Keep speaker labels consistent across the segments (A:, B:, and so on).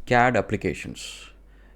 A: CAD applications.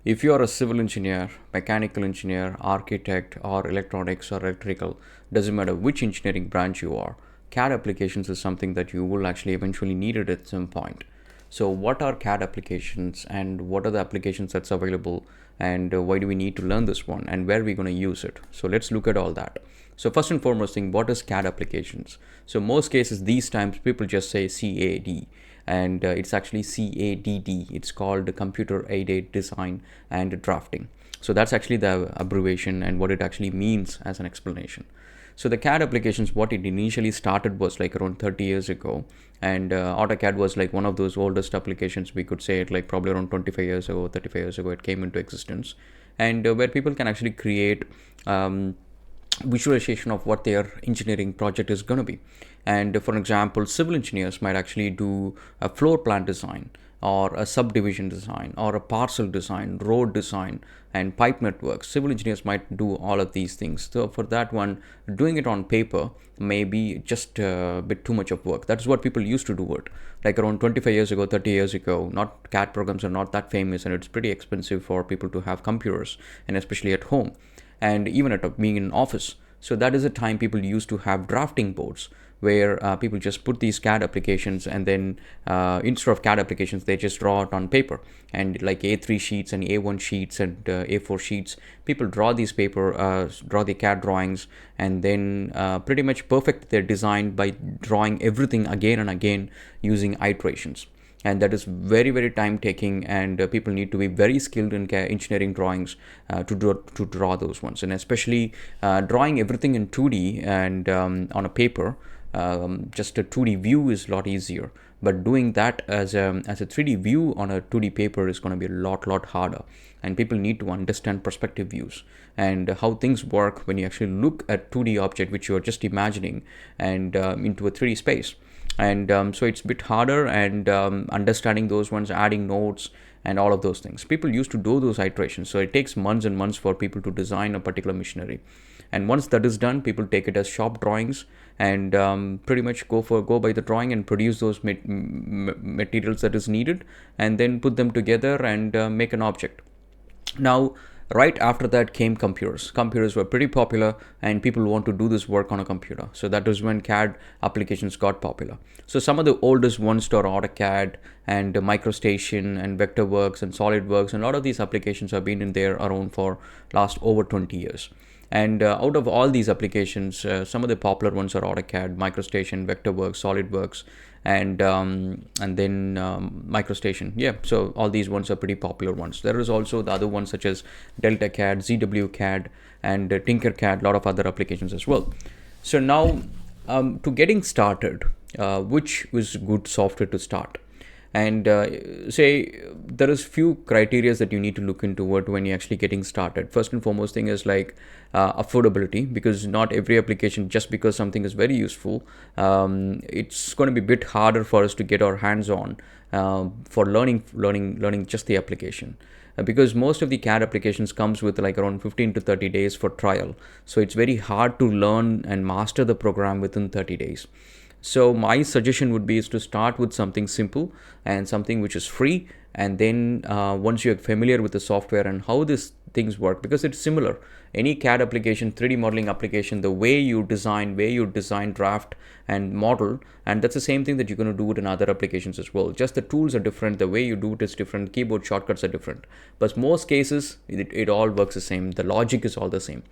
A: If you are a civil engineer, mechanical engineer, architect, or electronics or electrical, doesn't matter which engineering branch you are, CAD applications is something that you will actually eventually need it at some point. So, what are CAD applications and what are the applications that's available, and why do we need to learn this one, and where are we going to use it? So, let's look at all that. So, first and foremost thing, what is CAD applications? So, most cases these times people just say CAD, and it's actually CADD. It's called Computer Aided Design and Drafting. So that's actually the abbreviation and what it actually means as an explanation. So the CAD applications, what it initially started was like around 30 years ago, and AutoCAD was like one of those oldest applications. We could say it like probably around 25 years ago, 35 years ago, it came into existence, and where people can actually create visualization of what their engineering project is going to be. And for example, civil engineers might actually do a floor plan design or a subdivision design or a parcel design, road design, and pipe networks. Civil engineers might do all of these things. So for that one, doing it on paper may be just a bit too much of work. That's what people used to do it. Like around 25 years ago, 30 years ago, not CAD programs are not that famous, and it's pretty expensive for people to have computers, and especially at home and even at being in an office. So that is the time people used to have drafting boards where people just put these CAD applications, and then instead of CAD applications, they just draw it on paper. And like A3 sheets and A1 sheets and A4 sheets, people draw these draw the CAD drawings, and then pretty much perfect their design by drawing everything again and again using iterations. And that is very, very time taking, and people need to be very skilled in engineering drawings to draw those ones, and especially drawing everything in 2D and on a paper. Just a 2D view is a lot easier, but doing that as a 3D view on a 2D paper is going to be a lot harder, and people need to understand perspective views and how things work when you actually look at 2D object which you are just imagining and into a 3D space. And so it's a bit harder, and understanding those ones, adding notes and all of those things. People used to do those iterations, so it takes months and months for people to design a particular machinery. And once that is done, people take it as shop drawings and pretty much go by the drawing and produce those materials that is needed, and then put them together and make an object. Now, right after that came computers. Computers were pretty popular, and people want to do this work on a computer. So that was when CAD applications got popular. So some of the oldest ones are AutoCAD and MicroStation and Vectorworks and SolidWorks, and a lot of these applications have been in there around for last over 20 years. And out of all these applications, some of the popular ones are AutoCAD, MicroStation, Vectorworks, SolidWorks, and then MicroStation. Yeah, so all these ones are pretty popular ones. There is also the other ones such as DeltaCAD, ZWCAD, and TinkerCAD, a lot of other applications as well. So now, to getting started, which is good software to start? And say there is few criteria that you need to look into it when you're actually getting started. First and foremost thing is like affordability, because not every application, just because something is very useful, it's going to be a bit harder for us to get our hands on for learning just the application. Because most of the CAD applications comes with like around 15 to 30 days for trial. So it's very hard to learn and master the program within 30 days. So my suggestion would be is to start with something simple and something which is free, and then once you're familiar with the software and how these things work, because it's similar. Any CAD application, 3D modeling application, the way you design, draft and model, and that's the same thing that you're going to do it in other applications as well. Just the tools are different, the way you do it is different, keyboard shortcuts are different. But most cases, it all works the same. The logic is all the same.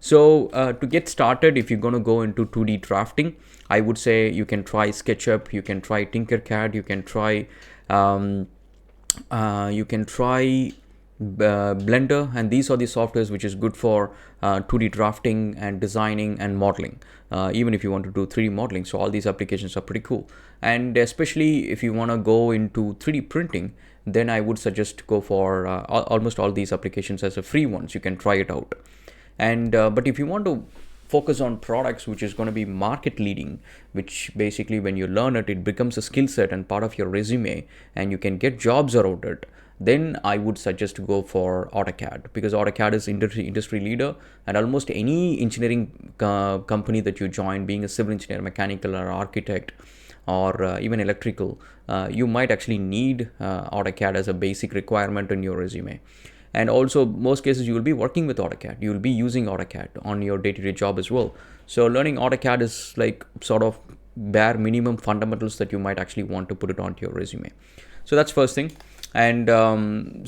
A: So to get started, if you're going to go into 2D drafting, I would say you can try SketchUp, you can try TinkerCAD, you can try Blender, and these are the softwares which is good for 2D drafting and designing and modeling, even if you want to do 3D modeling. So all these applications are pretty cool. And especially if you want to go into 3D printing, then I would suggest go for almost all these applications as a free ones. You can try it out. And but if you want to focus on products which is going to be market leading, which basically when you learn it, it becomes a skill set and part of your resume, and you can get jobs around it, then I would suggest to go for AutoCAD, because AutoCAD is industry leader, and almost any engineering company that you join, being a civil engineer, mechanical or architect, or even electrical, you might actually need AutoCAD as a basic requirement in your resume. And also, most cases, you will be working with AutoCAD. You will be using AutoCAD on your day-to-day job as well. So learning AutoCAD is like sort of bare minimum fundamentals that you might actually want to put it onto your resume. So that's first thing. And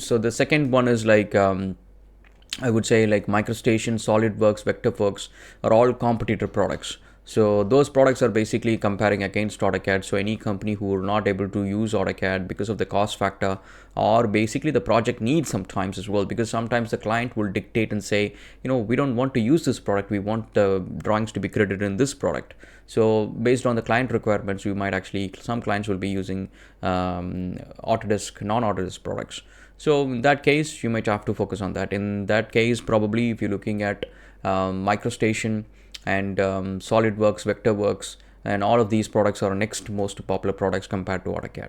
A: so the second one is like, I would say like MicroStation, SolidWorks, Vectorworks are all competitor products. So those products are basically comparing against AutoCAD. So any company who are not able to use AutoCAD because of the cost factor, or basically the project needs sometimes as well, because sometimes the client will dictate and say, we don't want to use this product. We want the drawings to be credited in this product. So based on the client requirements, you might actually, some clients will be using Autodesk, non-Autodesk products. So in that case, you might have to focus on that. In that case, probably if you're looking at MicroStation and SolidWorks, Vectorworks, and all of these products are next most popular products compared to AutoCAD.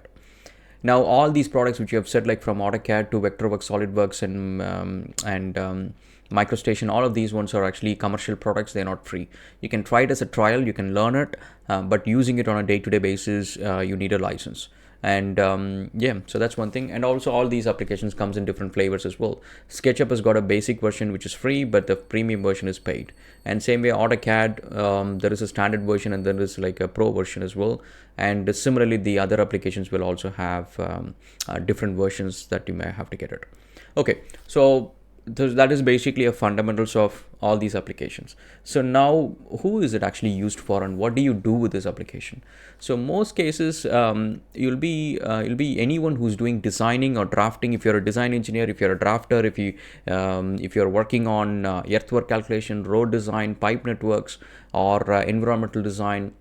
A: Now, all these products which you have said, like from AutoCAD to Vectorworks, SolidWorks, and MicroStation, all of these ones are actually commercial products. They're not free. You can try it as a trial. You can learn it, but using it on a day-to-day basis, you need a license. And so that's one thing. And also, all these applications comes in different flavors as well. SketchUp has got a basic version which is free, but the premium version is paid. And same way, AutoCAD, there is a standard version and there is like a pro version as well. And similarly, the other applications will also have different versions that you may have to get it. Okay, so that is basically a fundamentals of all these applications. So now, who is it actually used for, and what do you do with this application? So most cases, you'll be anyone who's doing designing or drafting. If you're a design engineer, if you're a drafter, if you're working on earthwork calculation, road design, pipe networks, or environmental design,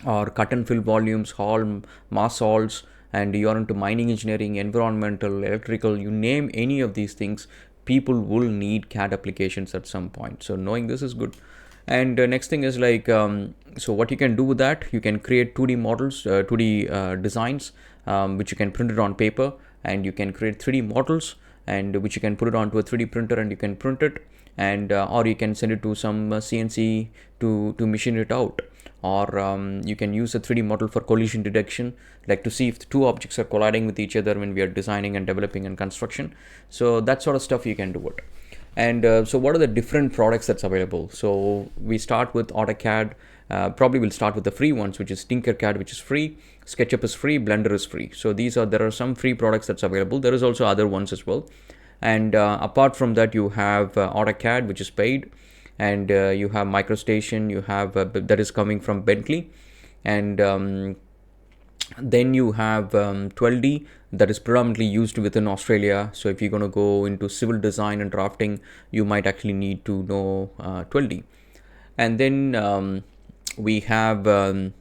A: or cut and fill volumes, hall, mass halls, and you're into mining engineering, environmental, electrical, you name any of these things, people will need CAD applications at some point. So knowing this is good. And next thing is like, so what you can do with that, you can create 2D models, 2D designs, which you can print it on paper, and you can create 3D models, and which you can put it onto a 3D printer and you can print it, and or you can send it to some CNC to machine it out. Or you can use a 3D model for collision detection, like to see if the two objects are colliding with each other when we are designing and developing and construction. So that sort of stuff you can do it. And so what are the different products that's available? So we start with AutoCAD. Probably we'll start with the free ones, which is Tinkercad, which is free. SketchUp is free. Blender is free. So there are some free products that's available. There is also other ones as well. And apart from that, you have AutoCAD, which is paid. And you have MicroStation, you have that is coming from Bentley, and then you have 12D that is predominantly used within Australia. So if you're going to go into civil design and drafting, you might actually need to know 12D. And then we have SolidWorks,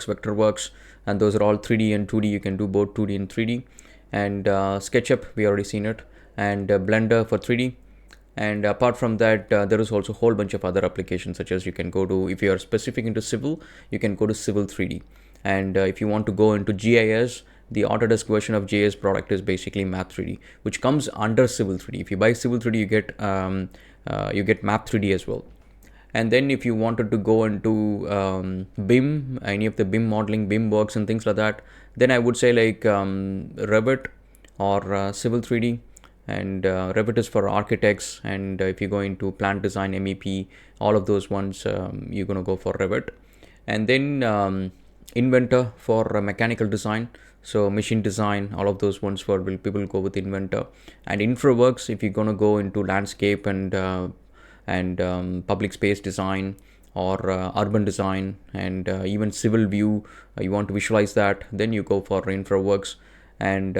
A: Vectorworks, and those are all 3D and 2D. You can do both 2D and 3D. And SketchUp, we already seen it, and Blender for 3D. And apart from that, there is also a whole bunch of other applications, such as you can go to, if you are specific into civil, you can go to Civil 3D. And if you want to go into GIS, the Autodesk version of GIS product is basically Map 3D, which comes under Civil 3D. If you buy Civil 3D, you get Map 3D as well. And then if you wanted to go into BIM, any of the BIM modeling, BIM works and things like that, then I would say like Revit or Civil 3D. And Revit is for architects, and if you go into plant design, MEP, all of those ones, you're going to go for Revit. And then Inventor for mechanical design, so machine design, all of those ones people go with Inventor. And InfraWorks, if you're going to go into landscape and public space design, or urban design, and even civil view, you want to visualize that, then you go for InfraWorks. And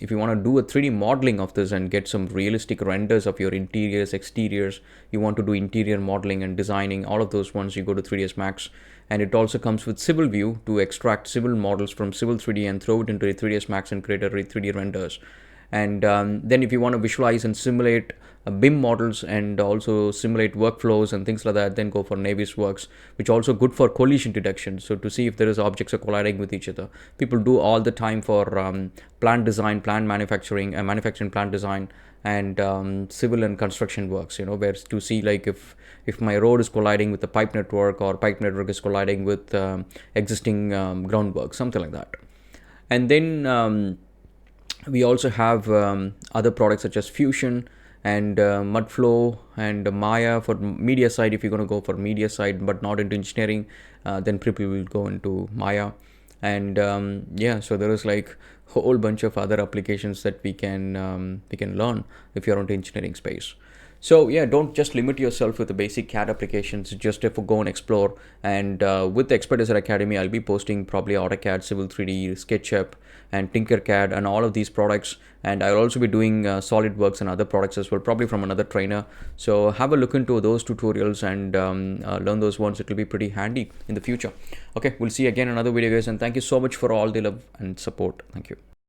A: if you want to do a 3D modeling of this and get some realistic renders of your interiors, exteriors, you want to do interior modeling and designing, all of those ones, you go to 3ds Max. And it also comes with Civil View to extract civil models from Civil 3D and throw it into a 3ds Max and create a 3D renders. And then if you want to visualize and simulate BIM models and also simulate workflows and things like that, then go for Navisworks, which also good for collision detection. So to see if there is objects are colliding with each other. People do all the time for plant design, plant manufacturing, manufacturing plant design, and civil and construction works. Where to see like if my road is colliding with the pipe network, or pipe network is colliding with existing groundwork, something like that. And then we also have other products such as Fusion and Mudflow and Maya for media side. If you're going to go for media side but not into engineering, then people will go into Maya. And so there is like a whole bunch of other applications that we can learn if you're into engineering space. So yeah, don't just limit yourself with the basic CAD applications. Just go and explore. And with the Expertizer Academy, I'll be posting probably AutoCAD, Civil 3D, SketchUp, and Tinkercad, and all of these products. And I'll also be doing SolidWorks and other products as well, probably from another trainer. So have a look into those tutorials and learn those ones. It will be pretty handy in the future. Okay, we'll see you again in another video, guys. And thank you so much for all the love and support. Thank you.